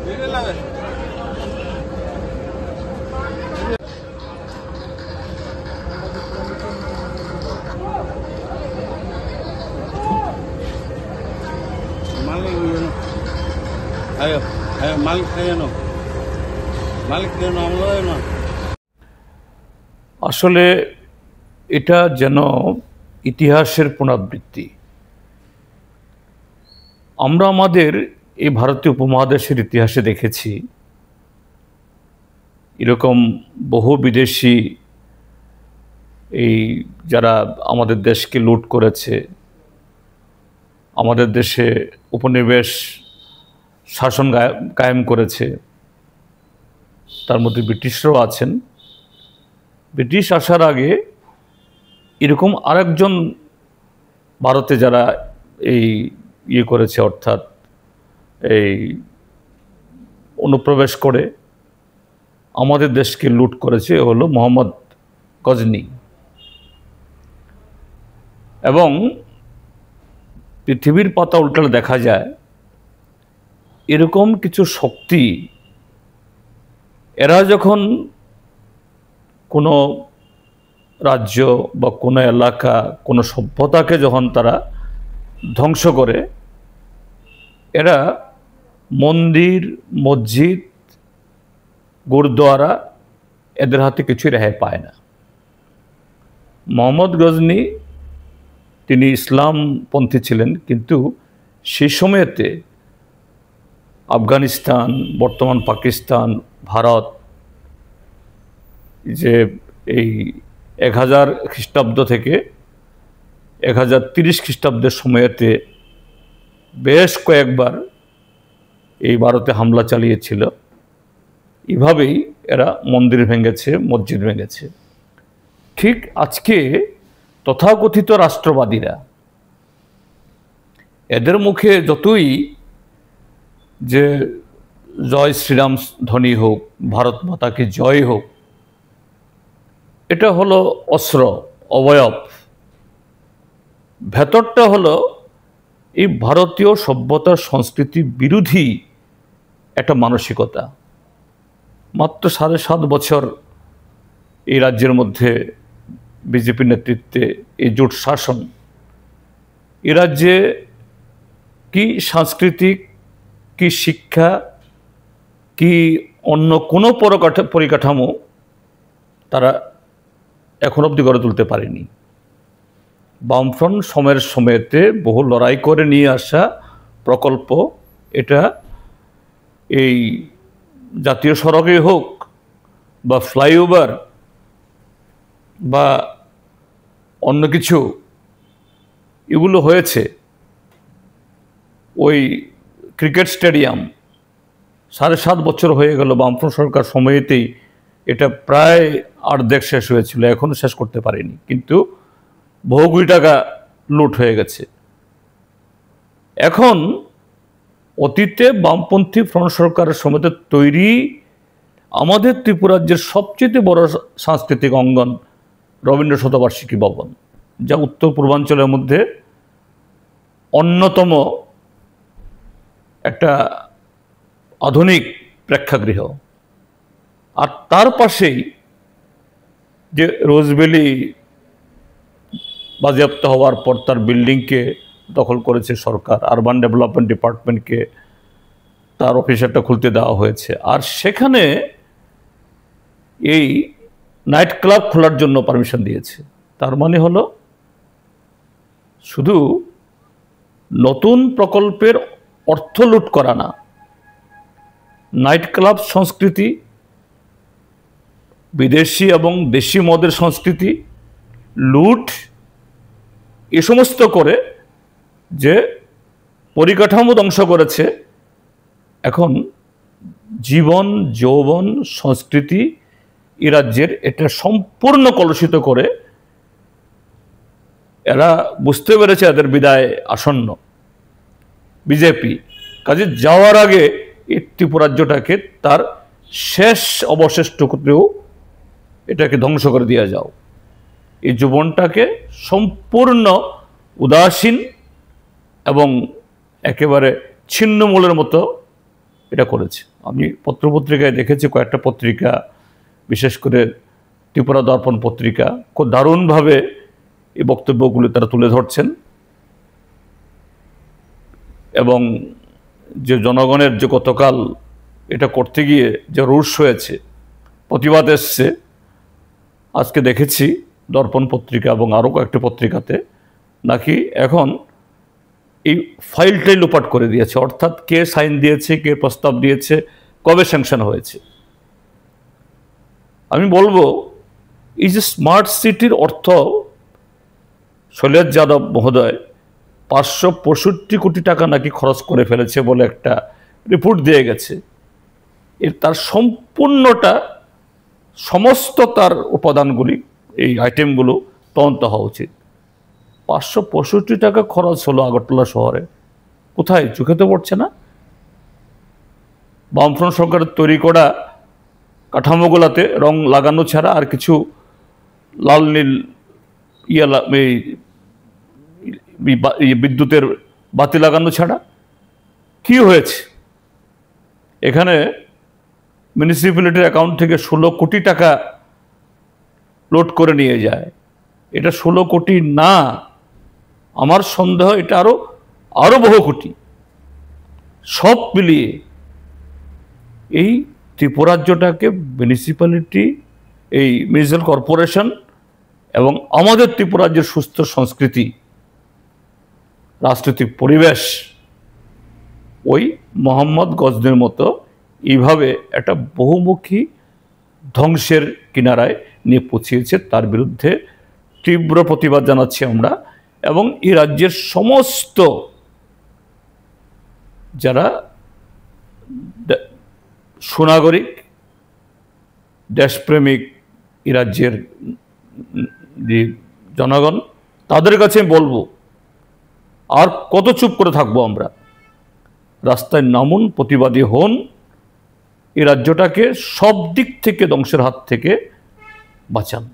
Ayo, ayo Malik ayo no. Malik কেন আমলো না আসলে এটা যেন ইতিহাসের পুনরাবৃত্তি। আমরা আমাদের এই ভারতীয় উপমহাদেশের ইতিহাসে দেখেছি এরকম বহু বিদেশি এই যারা আমাদের দেশকে লুট করেছে, আমাদের দেশে উপনিবেশ শাসন কায়েম করেছে, তার মধ্যে ব্রিটিশরাও আছেন। ব্রিটিশ আসার আগে এরকম আরেকজন ভারতে যারা এই করেছে, অর্থাৎ এই অনুপ্রবেশ করে আমাদের দেশকে লুট করেছে, হলো মোহাম্মদ গজনী। এবং পৃথিবীর পাতা উল্টালে দেখা যায় এরকম কিছু শক্তি এরা যখন কোনো রাজ্য বা কোনো এলাকা, কোনো সভ্যতাকে যখন তারা ধ্বংস করে, এরা মন্দির, মসজিদ, গুরুদ্বারা এদের হাতে কিছুই রেহাই পায় না। মোহাম্মদ গজনী তিনি ইসলামপন্থী ছিলেন, কিন্তু সেই সময়তে আফগানিস্তান, বর্তমান পাকিস্তান, ভারত, যে এই 1000 খ্রিস্টাব্দ থেকে 1030 খ্রিস্টাব্দের সময়েতে বেশ কয়েকবার এই ভারতে হামলা চালিয়েছিল। এভাবেই এরা মন্দির ভেঙেছে, মসজিদ ভেঙেছে। ঠিক আজকে তথাকথিত রাষ্ট্রবাদীরা, এদের মুখে যতই যে জয় শ্রীরাম ধ্বনি হোক, ভারত মাতা কি জয় হোক, এটা হলো অস্ত্র, অবয়ব। ভেতরটা হলো এই ভারতীয় সভ্যতার সংস্কৃতি বিরোধী একটা মানসিকতা। মাত্র 7.5 বছর এই রাজ্যের মধ্যে বিজেপির নেতৃত্বে এই জোট শাসন, এ রাজ্যে কি সাংস্কৃতিক, কি শিক্ষা, কি অন্য কোনো পরিকাঠামো তারা এখন অবধি গড়ে তুলতে পারেনি। বামফ্রন্ট সময়ের সময়তে বহু লড়াই করে নিয়ে আসা প্রকল্প, এটা এই জাতীয় সড়কে হোক বা ফ্লাইওভার বা অন্য কিছু, এগুলো হয়েছে। ওই ক্রিকেট স্টেডিয়াম 7.5 বছর হয়ে গেল বামফ্রন্ট সরকার সময়েতেই এটা প্রায় অর্ধেক শেষ হয়েছিল, এখনও শেষ করতে পারেনি, কিন্তু বহু কোটি টাকা লুট হয়ে গেছে। এখন অতীতে বামপন্থী ফ্রন্ট সরকারের সময়তে তৈরি আমাদের ত্রিপুরাজ্যের সবচেয়ে বড় সাংস্কৃতিক অঙ্গন রবীন্দ্র শতবার্ষিকী ভবন, যা উত্তর পূর্বাঞ্চলের মধ্যে অন্যতম একটা আধুনিক প্রেক্ষাগৃহ। আর তার পাশেই যে রোজভ্যালি বাজেয়াপ্ত হওয়ার পর তার বিল্ডিংকে দখল করেছে সরকার, আরবান ডেভেলপমেন্ট ডিপার্টমেন্টকে তার অফিসারটা খুলতে দেওয়া হয়েছে। আর সেখানে এই নাইট ক্লাব খোলার জন্য পারমিশন দিয়েছে। তার মানে হলো শুধু নতুন প্রকল্পের অর্থ লুট করা না, নাইট ক্লাব সংস্কৃতি, বিদেশি এবং দেশি মদের সংস্কৃতি, লুট, এ সমস্ত করে যে পরিকাঠামো ধ্বংস করেছে। এখন জীবন, যৌবন, সংস্কৃতি এ রাজ্যের এটা সম্পূর্ণ কলুষিত করে এরা বুঝতে পেরেছে এদের বিদায় আসন্ন। বিজেপি কাজে যাওয়ার আগে এই ত্রিপুরাজ্যটাকে তার শেষ অবশিষ্টটুকুতেও এটাকে ধ্বংস করে দিয়ে যাও। এই জীবনটাকে সম্পূর্ণ উদাসীন এবং একেবারে ছিন্নমূলের মতো এটা করেছে। আমি পত্রপত্রিকায় দেখেছি, কয়েকটা পত্রিকা, বিশেষ করে ত্রিপুরা দর্পণ পত্রিকা, খুব দারুণভাবে এই বক্তব্যগুলো তারা তুলে ধরছেন। এবং যে জনগণের যে গতকাল এটা করতে গিয়ে যে রোষ হয়েছে, প্রতিবাদ এসছে, আজকে দেখেছি দর্পণ পত্রিকা এবং আরও কয়েকটি পত্রিকাতে নাকি এখন এই ফাইলটাই লোপাট করে দিয়েছে, অর্থাৎ কে সাইন দিয়েছে, কে প্রস্তাব দিয়েছে, কবে স্যাংশন হয়েছে। আমি বলবো এই যে স্মার্ট সিটির অর্থ শৈলেশ যাদব মহোদয় 565 কোটি টাকা নাকি খরচ করে ফেলেছে বলে একটা রিপোর্ট দিয়ে গেছে। তার সম্পূর্ণটা, সমস্ত তার উপাদানগুলি, এই আইটেমগুলো তদন্ত হওয়া উচিত। 565 টাকা খরচ হলো আগরতলা শহরে, কোথায়? চোখে তো পড়ছে না। বামফ্রন্ট সরকারের তৈরি করা কাঠামোগুলাতে রং লাগানো ছাড়া আর কিছু লাল নীল বিদ্যুতের বাতি লাগানো ছাড়া কি হয়েছে? এখানে মিউনিসিপ্যালিটির অ্যাকাউন্ট থেকে 16 কোটি টাকা লোড করে নিয়ে যায়। এটা 16 কোটি না, আমার সন্দেহ এটা আরো বহু কোটি। সব মিলিয়ে এই ত্রিপুরা রাজ্যটাকে মিউনিসিপ্যালিটি, এই মিউনিসিপ্যাল কর্পোরেশন এবং আমাদের ত্রিপুরা রাজ্যের সুস্থ সংস্কৃতি, রাজনৈতিক পরিবেশ ওই মোহাম্মদ গজনীর মতো এইভাবে একটা বহুমুখী ধ্বংসের কিনারায় নিয়ে পৌঁছিয়েছে। তার বিরুদ্ধে তীব্র প্রতিবাদ জানাচ্ছি আমরা। এবং এই রাজ্যের সমস্ত যারা সুনাগরিক, দেশপ্রেমিক, এই রাজ্যের যে জনগণ, তাদের কাছে বলবো, আর কত চুপ করে থাকবো আমরা? রাস্তায় নামুন, প্রতিবাদী হন, এই রাজ্যটাকে সব দিক থেকে ধ্বংসের হাত থেকে বাঁচান।